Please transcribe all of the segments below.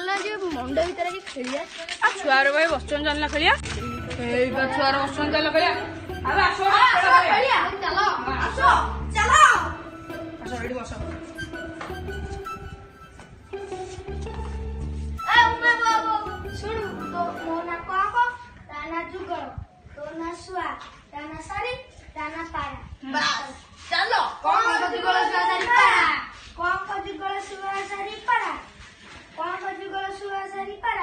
चलना जे मंडे भीतर की खेलिया आ छुआर भाई बसचन चलना खेलिया एई बा छुआर बसचन चलना खेलिया अरे आसो खेलिया चलो आसो चलो आसो रेडी बसो ए उमे बाबू सुन तो मोना को ताना जुगल तो ना सुआ ताना सारी ताना पारा बस चलो कौन को जुगल सुआ सारी पारा कौन को जुगल सुआ सारी पारा कौन को जुगल सुआ सारी पारा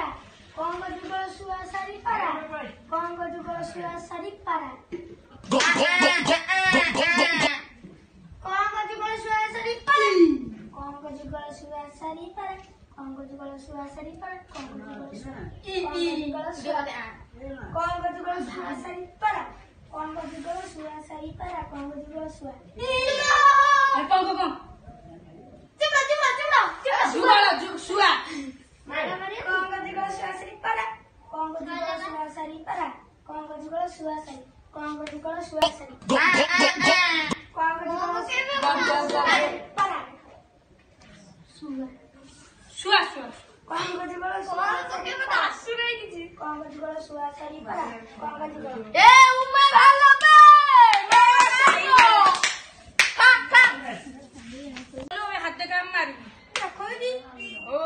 कौन को जुगल सुआ सारी पारा कौन को जुगल सुआ सारी पारा कौन को जुगल सुआ सारी पारा कौन को जुगल सुआ सारी पारा कौन को जुगल सुआ सारी पारा कौन को जुगल सुआ कौन को जुगल सुआ सारी पारा कौन को जुगल सुआ सारी पारा कौन को जुगल सुआ कौन चुप जुगल सुआ मारा मारी कौन को जुगल सुआ सारी पारा कौन को जुगल सुआ सारी पारा कौन को जुगल सुआ सारी कौन को जुगल सुआ सारी कौन को जुगल सुआ पारा सुआ सुआ सुआ कौन को जुगल सुआ तो के बता सुने किछि कौन को जुगल सुआ सारी पारा कौन को जुगल ए उमे भालो बे हाथ काम मारी खोई दी ओ